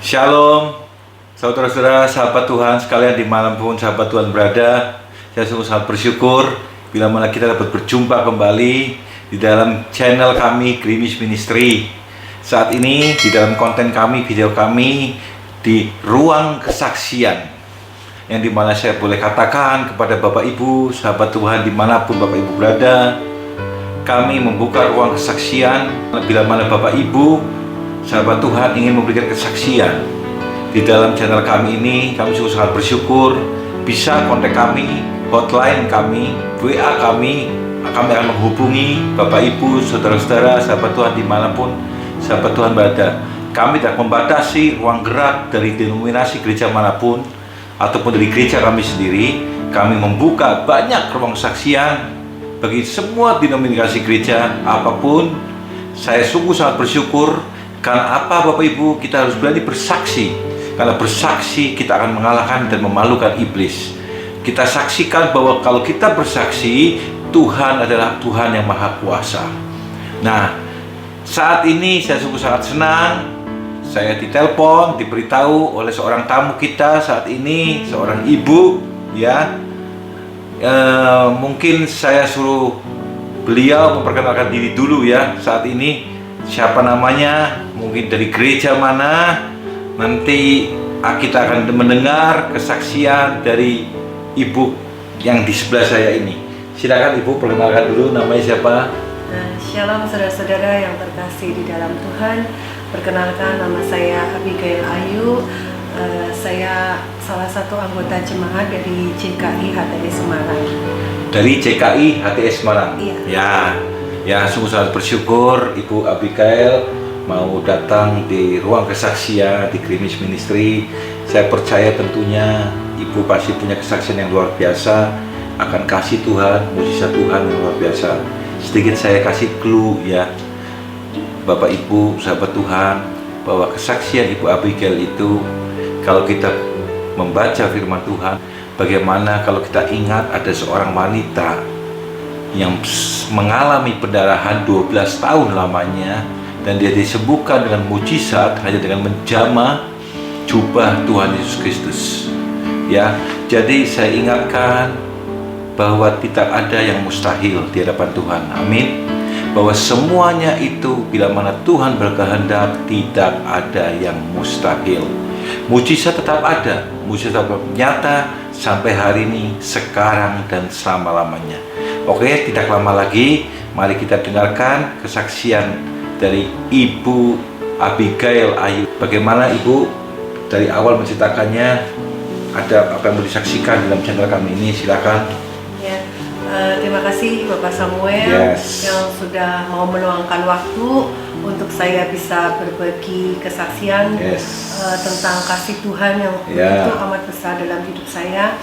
Shalom, saudara-saudara, sahabat Tuhan sekalian dimanapun sahabat Tuhan berada. Saya sungguh sangat bersyukur bila mana kita dapat berjumpa kembali di dalam channel kami Grimis Ministry. Saat ini di dalam konten kami, video kami di ruang kesaksian, yang dimana saya boleh katakan kepada Bapak Ibu, sahabat Tuhan dimanapun Bapak Ibu berada, kami membuka ruang kesaksian bila mana Bapak Ibu sahabat Tuhan ingin memberikan kesaksian di dalam channel kami ini. Kami sungguh sangat bersyukur bisa kontak kami, hotline kami, WA kami akan menghubungi Bapak Ibu, saudara-saudara, sahabat Tuhan dimanapun sahabat Tuhan berada. Kami tidak membatasi ruang gerak dari denominasi gereja manapun ataupun dari gereja kami sendiri. Kami membuka banyak ruang kesaksian bagi semua denominasi gereja apapun. Saya sungguh sangat bersyukur. Karena apa Bapak Ibu, kita harus berani bersaksi. Karena bersaksi kita akan mengalahkan dan memalukan iblis. Kita saksikan bahwa kalau kita bersaksi, Tuhan adalah Tuhan yang Maha Kuasa. Nah, saat ini saya sungguh sangat senang. Saya ditelepon, diberitahu oleh seorang tamu kita saat ini, seorang ibu, ya. Mungkin saya suruh beliau memperkenalkan diri dulu ya saat ini. Siapa namanya, mungkin dari gereja mana. Nanti kita akan mendengar kesaksian dari ibu yang di sebelah saya ini. Silakan ibu perkenalkan dulu, namanya siapa? Shalom saudara-saudara yang terkasih di dalam Tuhan. Perkenalkan, nama saya Abigail Ayu. Saya salah satu anggota jemaat dari JKI HTS Semarang. Dari JKI HTS Semarang? Iya. Ya, sungguh sangat bersyukur Ibu Abigail mau datang di ruang kesaksian di Grimis Ministry. Saya percaya tentunya Ibu pasti punya kesaksian yang luar biasa akan kasih Tuhan, mujizat Tuhan yang luar biasa. Sedikit saya kasih clue ya, Bapak Ibu, sahabat Tuhan, bahwa kesaksian Ibu Abigail itu, kalau kita membaca firman Tuhan, bagaimana kalau kita ingat ada seorang wanita yang mengalami pendarahan 12 tahun lamanya, dan dia disembuhkan dengan mujizat hanya dengan menjamah jubah Tuhan Yesus Kristus. Ya, jadi saya ingatkan bahwa tidak ada yang mustahil di hadapan Tuhan. Amin. Bahwa semuanya itu bila mana Tuhan berkehendak, tidak ada yang mustahil. Mujizat tetap ada, mujizat tetap nyata sampai hari ini, sekarang dan selama-lamanya. Oke, tidak lama lagi, mari kita dengarkan kesaksian dari Ibu Abigail Ayu. Bagaimana Ibu dari awal menceritakannya, ada apa yang mau disaksikan dalam channel kami ini, silakan. Ya, terima kasih Bapak Samuel yang sudah mau meluangkan waktu untuk saya bisa berbagi kesaksian tentang kasih Tuhan yang begitu amat besar dalam hidup saya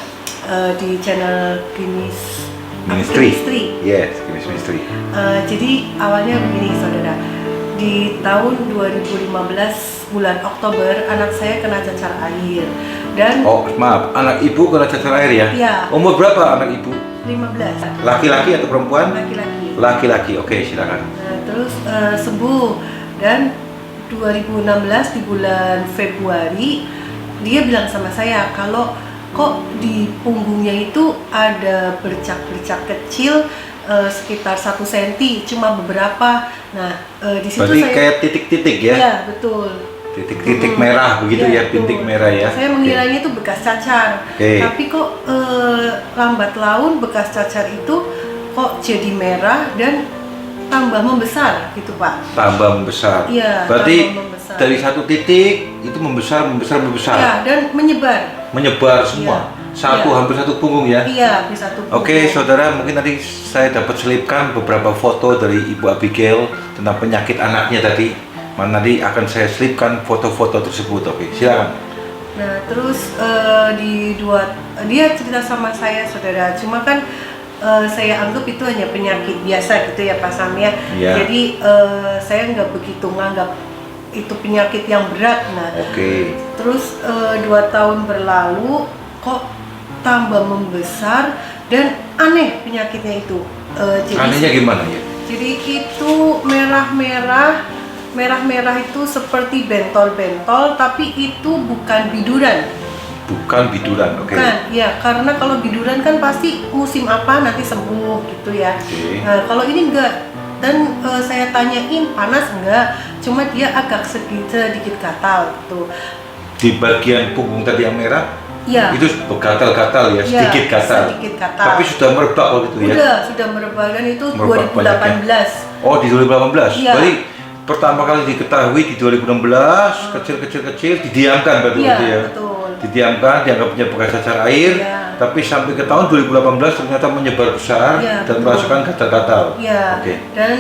di channel Grimis Ministry. Grimis Ministry. Jadi awalnya begini saudara, di tahun 2015 bulan Oktober anak saya kena cacar air. Dan anak ibu kena cacar air ya? Iya. Umur berapa anak ibu? 15. Laki-laki atau perempuan? Laki-laki. Laki-laki, oke, silakan. Terus sembuh, dan 2016 di bulan Februari dia bilang sama saya kalau kok di punggungnya itu ada bercak-bercak kecil sekitar 1 cm, cuma beberapa. Nah, di situ berarti saya kayak titik-titik ya? Iya, betul. Titik-titik merah begitu ya, bintik merah ya. Saya mengiranya itu bekas cacar. Tapi kok lambat laun bekas cacar itu kok jadi merah dan tambah membesar gitu Pak. Tambah membesar. Iya. Berarti membesar. dari 1 titik itu membesar. Iya, dan menyebar. Menyebar semua. Hampir 1 punggung ya. Iya, hampir 1 punggung. Oke, saudara, mungkin nanti saya dapat selipkan beberapa foto dari Ibu Abigail tentang penyakit anaknya tadi. Nanti akan saya selipkan foto-foto tersebut. Oke, silakan. Nah, terus dia cerita sama saya saudara, cuma kan saya anggap itu hanya penyakit biasa gitu ya Pak Sam ya. Jadi saya nggak begitu nganggap itu penyakit yang berat. Nah, terus 2 tahun berlalu kok tambah membesar dan aneh penyakitnya itu. Anehnya gimana ya? Jadi itu merah-merah merah-merah itu seperti bentol-bentol, tapi itu bukan biduran. Bukan biduran, oke. Bukan, ya, karena kalau biduran kan pasti musim apa nanti sembuh gitu ya. Oke. Nah, kalau ini enggak. Dan saya tanyain panas enggak, cuma dia agak sedikit gatal gitu. Di bagian punggung tadi yang merah, Ya. itu gatal-gatal ya, sedikit gatal. Sedikit gatal. Tapi sudah merebak kalau gitu ya? Sudah merebak, dan itu Merebak 2018. Oh, di 2018? Iya. Berarti pertama kali diketahui di 2016, kecil-kecil didiamkan berarti Iya, ya? betul. Didiamkan, dianggapnya bekas cacar air, Iya. tapi sampai ke tahun 2018 ternyata menyebar besar Iya, dan betul. merasakan gatal-gatal. Ya, Oke. dan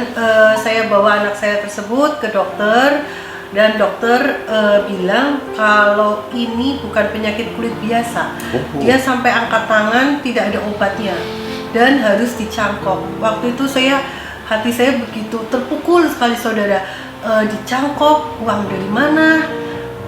saya bawa anak saya tersebut ke dokter, dan dokter bilang kalau ini bukan penyakit kulit biasa. Oh. Dia sampai angkat tangan tidak ada obatnya dan harus dicangkok. Waktu itu hati saya begitu terpukul sekali, saudara. Dicangkok, uang dari mana?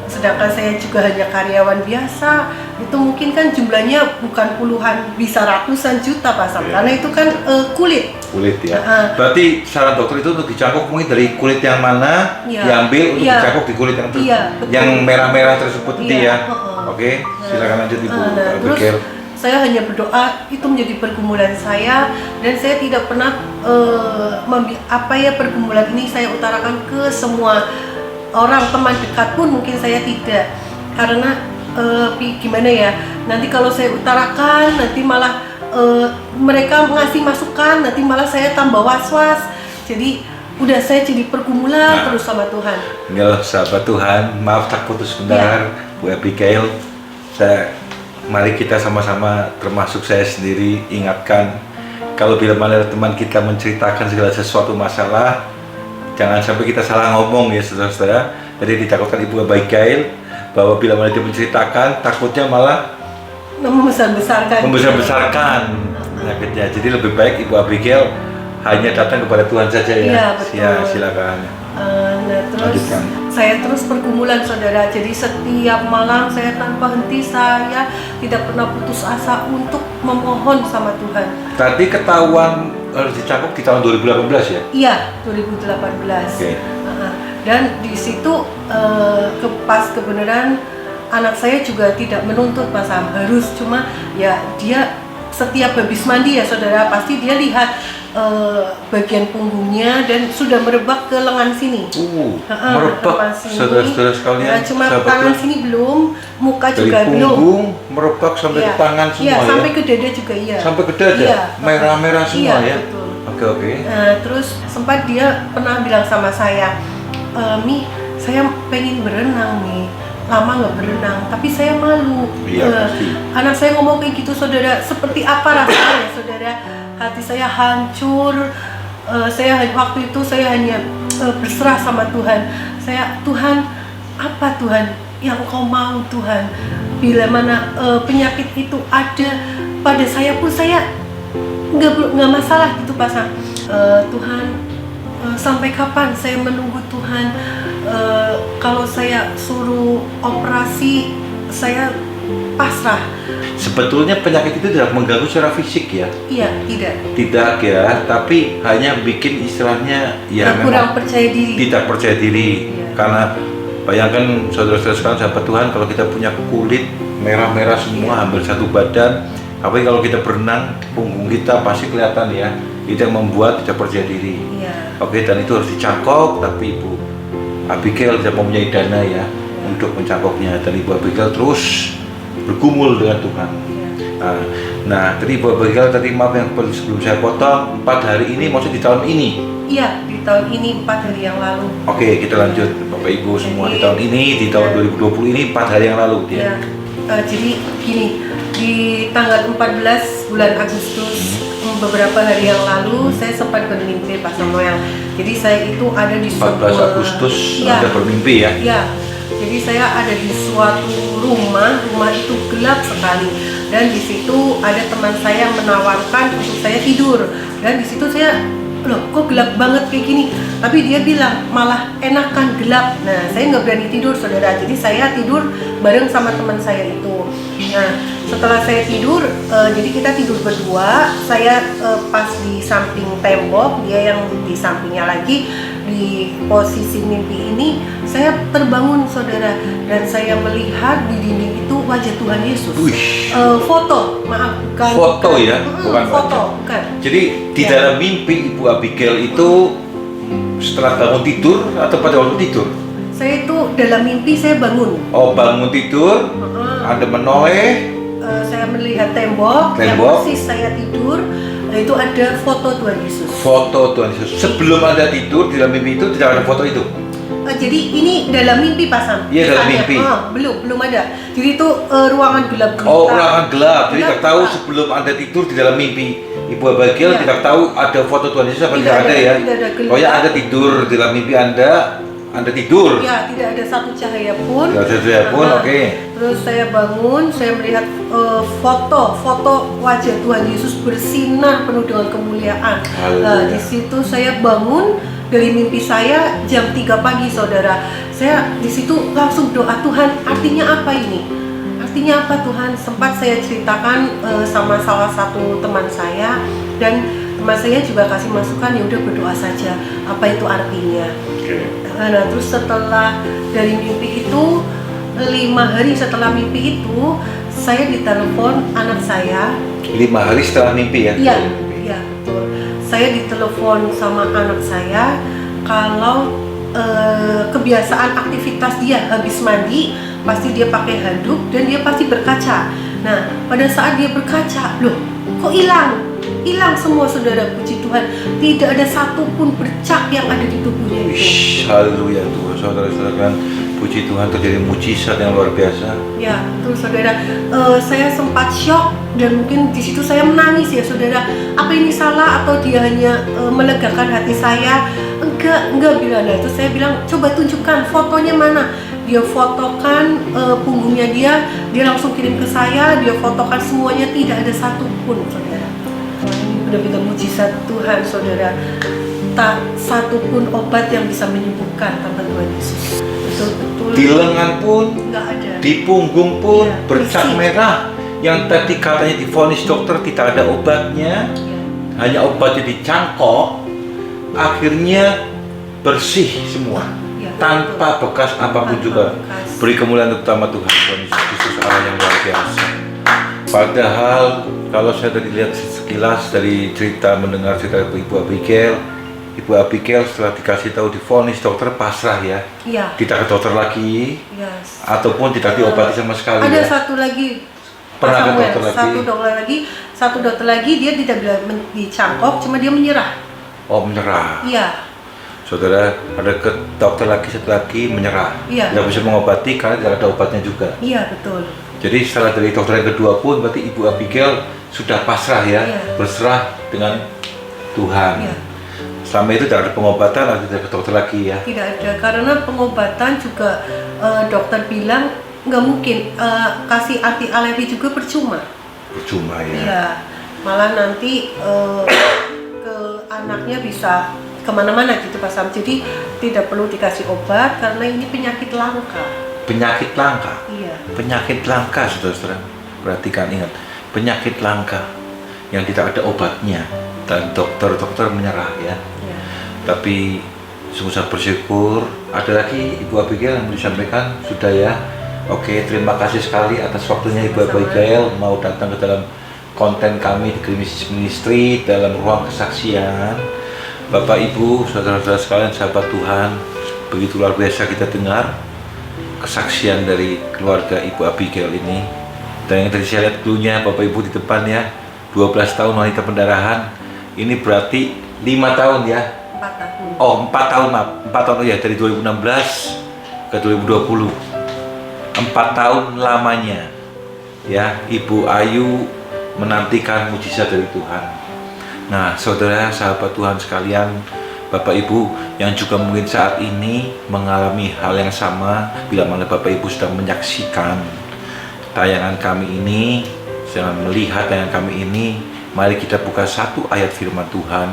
Sedangkan saya juga hanya karyawan biasa. Itu mungkin kan jumlahnya bukan puluhan, bisa ratusan juta, Pak Sam. Iya. Karena itu kan kulit. Kulit ya. Heeh. Berarti saran dokter itu untuk dicangkok mungkin dari kulit yang mana Iya. diambil untuk Iya. dicangkok di kulit yang Iya, betul. yang merah-merah tersebut itu Iya, ya. heeh. Oke, silakan lanjut Ibu. Nah, terus Bekel. saya hanya berdoa, itu menjadi pergumulan saya, dan saya tidak pernah pergumulan ini saya utarakan ke semua orang, teman dekat pun mungkin saya tidak, karena gimana ya, nanti kalau saya utarakan nanti malah mereka ngasih masukan, nanti malah saya tambah was-was. Jadi udah saya jadi pergumulan terus sama Tuhan. Tinggal sahabat Tuhan, maaf tak putus sebentar, Bu Abigail. Mari kita sama-sama, termasuk saya sendiri, ingatkan kalau bila mana teman kita menceritakan segala sesuatu masalah, jangan sampai kita salah ngomong ya saudara-saudara. Jadi ditakutkan Ibu Abigail bahwa bila mana dia menceritakan, takutnya malah Membesar-besarkan penyakitnya. Jadi lebih baik Ibu Abigail hanya datang kepada Tuhan saja ya. Iya, betul. Ya, silakan. Nah, terus Lanjutkan. saya terus pergumulan, saudara. Jadi setiap malam saya tanpa henti, saya tidak pernah putus asa untuk memohon sama Tuhan. Tadi ketahuan harus dicangkok di tahun 2018 ya? Iya, 2018. Oke. Dan di situ pas kebenaran anak saya juga tidak menuntut Mas Sam, harus, cuma ya dia setiap habis mandi ya saudara, pasti dia lihat bagian punggungnya dan sudah merebak ke lengan sini. Merebak saudara-saudara sekalian. Ya, cuma tangan sini belum, muka dari juga belum. punggung merebak sampai ke tangan semua ya? Sampai ke dada juga iya. Sampai ke dada? Iya. Merah-merah semua ya? Betul. Oke. Terus sempat dia pernah bilang sama saya, Mi, saya pengen berenang nih, lama nggak berenang, tapi saya malu. Iya, pasti. Anak saya ngomong kayak gitu, saudara. Seperti apa rasanya, saudara? Hati saya hancur. Waktu itu saya hanya berserah sama Tuhan. Tuhan, apa Tuhan yang Kau mau, Tuhan? Bila mana penyakit itu ada pada saya pun, saya nggak masalah gitu, Pak Sam. Tuhan, sampai kapan saya menunggu Tuhan? Kalau saya suruh operasi, saya pasrah. Sebetulnya penyakit itu tidak mengganggu secara fisik ya? Iya, tidak. Tidak ya, tapi hanya bikin istilahnya ya kurang memang percaya diri. tidak percaya diri. Iya. Karena bayangkan saudara-saudara sekalian, sahabat Tuhan, kalau kita punya kulit merah-merah semua, hampir satu badan, apalagi kalau kita berenang, punggung kita pasti kelihatan ya. Itu yang membuat tidak percaya diri. Iya. Oke, dan itu harus dicangkok, tapi Ibu Abigail tidak mempunyai dana ya untuk mencangkoknya, dan Ibu Abigail terus bergumul dengan Tuhan. Nah, tadi Ibu Abigail tadi, maaf yang sebelum saya potong, 4 hari ini maksudnya di tahun ini? Iya, di tahun ini 4 hari yang lalu. Oke, kita lanjut Bapak Ibu semua. Di tahun ini, di tahun 2020 ini 4 hari yang lalu dia. Jadi gini, di tanggal 14 bulan Agustus, beberapa hari yang lalu, saya sempat bermimpi Pak Samuel. Jadi saya itu ada di 14 Agustus Anda bermimpi ya? Iya. Jadi saya ada di suatu rumah itu gelap sekali, dan di situ ada teman saya yang menawarkan untuk saya tidur, dan di situ saya, loh kok gelap banget kayak gini, tapi dia bilang malah enakan gelap. Nah, saya nggak berani tidur, saudara, jadi saya tidur bareng sama teman saya itu. Nah, setelah saya tidur, jadi kita tidur berdua, saya pas di samping tembok, dia yang di sampingnya lagi. di posisi mimpi ini saya terbangun saudara, dan saya melihat di dinding itu wajah Tuhan Yesus. Foto, maaf, bukan Foto bukan. ya, bukan foto, wajah. bukan. Jadi di Ya. dalam mimpi Ibu Abigail itu setelah bangun tidur atau pada waktu tidur? Saya itu dalam mimpi saya bangun. Oh, bangun tidur, Anda menoleh, Saya melihat tembok, yang Tembok. persis saya tidur, itu ada foto Tuhan Yesus. foto Tuhan Yesus. Sebelum Anda tidur di dalam mimpi itu tidak ada foto itu. Jadi ini dalam mimpi Pak Sam. Iya, dalam Misalnya, mimpi. belum ada. Jadi itu ruangan gelap gulita. Oh, ruangan gelap. Jadi Gelap tidak tahu gulita. sebelum Anda tidur di dalam mimpi Ibu Abigail Iya. tidak tahu ada foto Tuhan Yesus apa Tidak tidak ada ada, ya. tidak ada, gelap. Oh ya, Anda tidur di dalam mimpi Anda tidur. Ya, tidak ada satu cahaya pun. Tidak ada cahaya pun, oke. Terus saya bangun, saya melihat foto wajah Tuhan Yesus bersinar penuh dengan kemuliaan. Haleluya. Di situ saya bangun dari mimpi saya jam 3 pagi, saudara. Saya di situ langsung doa, Tuhan, artinya apa ini? Artinya apa Tuhan? Sempat saya ceritakan sama salah satu teman saya, dan teman saya juga kasih masukan, ya udah berdoa saja. Apa itu artinya? Oke. Nah, terus setelah dari mimpi itu 5 hari setelah mimpi itu saya ditelepon anak saya. 5 hari setelah mimpi ya? Iya, iya betul. Saya ditelepon sama anak saya kalau kebiasaan aktivitas dia habis mandi pasti dia pakai handuk dan dia pasti berkaca. Nah, pada saat dia berkaca, loh, kok hilang? Hilang semua, saudara, puji Tuhan. Tidak ada satupun bercak yang ada di tubuhnya itu. Wish, haleluya Tuhan, saudara-saudara kan, puji Tuhan terjadi mujizat yang luar biasa. Ya, betul saudara. Saya sempat shock dan mungkin di situ saya menangis ya saudara. Apa ini salah atau dia hanya melegakan hati saya? Enggak bilang. Nah, itu saya bilang, coba tunjukkan fotonya mana. Dia fotokan punggungnya dia langsung kirim ke saya. Dia fotokan semuanya, tidak ada satupun, saudara. Wah, ini benar-benar mujizat Tuhan, saudara. Tak satupun obat yang bisa menyembuhkan tanpa Tuhan Yesus. Betul-betul. Di lengan pun, Enggak ada. di punggung pun Iya, bercak bersih. merah. Yang tadi katanya divonis dokter tidak ada obatnya, Ya. hanya obatnya dicangkok, akhirnya bersih semua, Ya, tanpa bekas apapun Tanpa juga. bekas. Beri kemuliaan utama Tuhan, Tuhan Yesus Kristus Allah yang luar biasa. Padahal kalau saya tadi lihat sekilas dari cerita, mendengar cerita Ibu Abigail setelah dikasih tahu divonis dokter pasrah ya, Iya. tidak ke dokter lagi, Yes. ataupun tidak diobati sama sekali Ada ya. satu lagi. Pernah ke Samuel, dokter lagi? satu dokter lagi dia tidak bilang dicangkok, cuma dia menyerah. Oh, menyerah. Iya, Saudara, ada ke dokter lagi, satu lagi menyerah. Iya. Tidak bisa mengobati karena tidak ada obatnya juga. iya betul. Jadi setelah dari dokter yang kedua pun berarti Ibu Abigail sudah pasrah ya, Iya. berserah dengan Tuhan. Iya, Selama itu tidak ada pengobatan atau tidak ke dokter lagi ya. tidak ada karena pengobatan juga dokter bilang nggak mungkin, kasih anti alergi juga percuma. Percuma ya. Iya, malah nanti ke anaknya bisa kemana-mana gitu Pak Sam. Jadi tidak perlu dikasih obat karena ini penyakit langka. Penyakit langka. Iya. Penyakit langka, saudara-saudara. Perhatikan, ingat, penyakit langka yang tidak ada obatnya dan dokter-dokter menyerah ya. Iya. Tapi sungguh sangat bersyukur. Ada lagi Ibu Abigail yang mau disampaikan? Sudah ya. Oke, terima kasih sekali atas waktunya Ibu Sama. Abigail mau datang ke dalam konten kami di Krimis Ministry dalam ruang kesaksian. Bapak Ibu, saudara-saudara sekalian, sahabat Tuhan, begitu luar biasa kita dengar kesaksian dari keluarga Ibu Abigail ini. Dan yang tadi saya lihat dulunya Bapak Ibu di depan ya, 12 tahun wanita pendarahan. Ini berarti 5 tahun ya. 4 tahun. Oh, 4 tahun, maaf. 4 tahun ya, dari 2016 ke 2020. 4 tahun lamanya ya, Ibu Ayu menantikan mujizat dari Tuhan. Nah, saudara, sahabat Tuhan sekalian, Bapak Ibu yang juga mungkin saat ini mengalami hal yang sama, bila mana Bapak Ibu sedang menyaksikan tayangan kami ini, sedang melihat tayangan kami ini, mari kita buka satu ayat firman Tuhan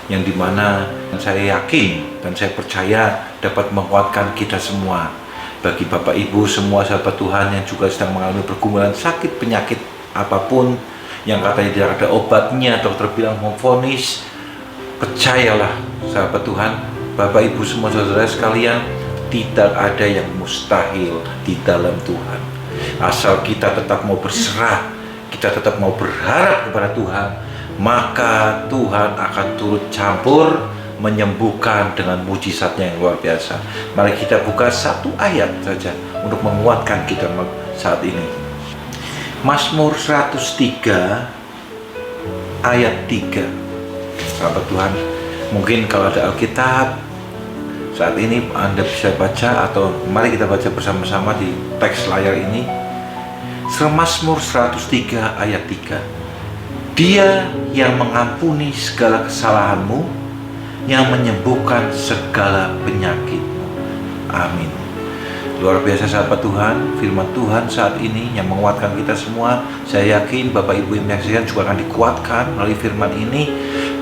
yang dimana saya yakin dan saya percaya dapat menguatkan kita semua. Bagi Bapak Ibu semua sahabat Tuhan yang juga sedang mengalami pergumulan sakit penyakit apapun yang katanya tidak ada obatnya, dokter bilang memvonis, percayalah sahabat Tuhan, Bapak Ibu semua saudara sekalian, tidak ada yang mustahil di dalam Tuhan. Asal kita tetap mau berserah, kita tetap mau berharap kepada Tuhan, maka Tuhan akan turut campur menyembuhkan dengan mujizatnya yang luar biasa. Mari kita buka satu ayat saja untuk menguatkan kita saat ini. Mazmur 103 ayat 3. Sahabat Tuhan, mungkin kalau ada Alkitab saat ini Anda bisa baca, atau mari kita baca bersama-sama di teks layar ini. Mazmur 103 ayat 3. Dia yang mengampuni segala kesalahanmu, yang menyembuhkan segala penyakitmu. Amin. Luar biasa sahabat Tuhan, firman Tuhan saat ini yang menguatkan kita semua. Saya yakin Bapak Ibu yang menyaksikan juga akan dikuatkan melalui firman ini,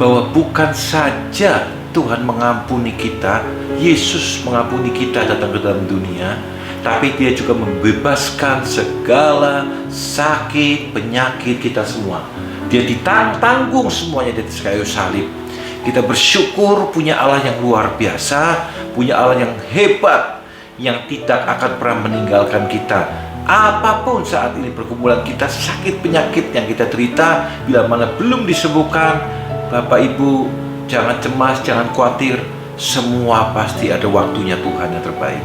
bahwa bukan saja Tuhan mengampuni kita, Yesus mengampuni kita datang ke dalam dunia, tapi Dia juga membebaskan segala sakit, penyakit kita semua. Dia ditanggung semuanya di kayu salib. Kita bersyukur punya Allah yang luar biasa, punya Allah yang hebat, yang tidak akan pernah meninggalkan kita. Apapun saat ini pergumulan kita, sakit penyakit yang kita derita, bila mana belum disembuhkan, Bapak Ibu jangan cemas, jangan khawatir. Semua pasti ada waktunya Tuhan yang terbaik.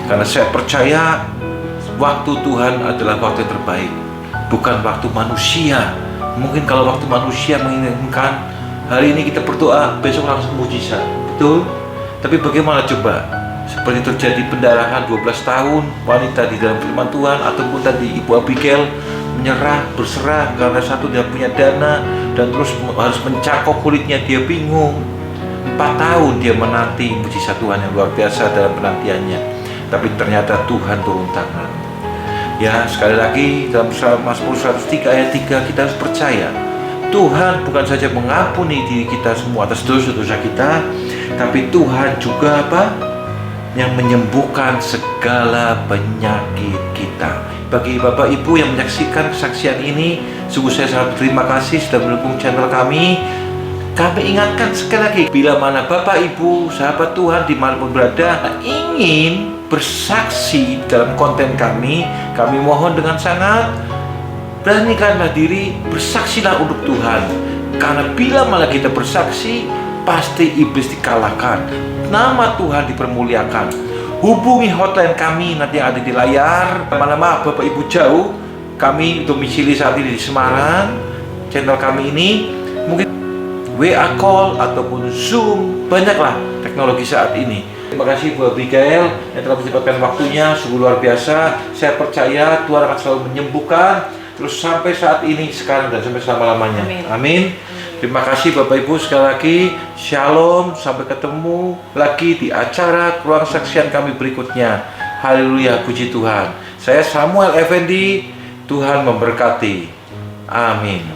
Karena saya percaya waktu Tuhan adalah waktu yang terbaik, bukan waktu manusia. Mungkin kalau waktu manusia menginginkan hari ini kita berdoa, besok langsung mujizat, betul? Tapi bagaimana coba? Seperti terjadi pendarahan 12 tahun wanita di dalam firman Tuhan, ataupun tadi Ibu Abigail menyerah, berserah karena satu dia punya dana dan terus harus mencakok kulitnya, dia bingung. 4 tahun dia menanti mujizat Tuhan yang luar biasa dalam penantiannya, tapi ternyata Tuhan turun tangan. Ya, sekali lagi dalam Mazmur 103 ayat 3 kita harus percaya Tuhan bukan saja mengampuni diri kita semua atas dosa-dosa kita, tapi Tuhan juga yang menyembuhkan segala penyakit kita. Bagi Bapak Ibu yang menyaksikan kesaksian ini, sungguh saya sangat berterima kasih sudah mendukung channel kami. Kami ingatkan sekali lagi, bila mana Bapak Ibu, sahabat Tuhan dimanapun berada, ingin bersaksi dalam konten kami mohon dengan sangat, beranikanlah diri, bersaksilah untuk Tuhan. Karena bila malah kita bersaksi, pasti iblis dikalahkan, nama Tuhan dipermuliakan. Hubungi hotline kami nanti yang ada di layar. Maaf Bapak Ibu jauh, kami domisili saat ini di Semarang. Channel kami ini mungkin WA call ataupun Zoom, banyaklah teknologi saat ini. Terima kasih Bu Abigail yang telah menyempatkan waktunya, sungguh luar biasa. Saya percaya Tuhan akan selalu menyembuhkan, terus sampai saat ini, sekarang, dan sampai selama-lamanya. Amin. Terima kasih Bapak Ibu sekali lagi. Shalom, sampai ketemu lagi di acara Ruang Saksian kami berikutnya. Haleluya, puji Tuhan. Saya Samuel Effendi, Tuhan memberkati. Amin.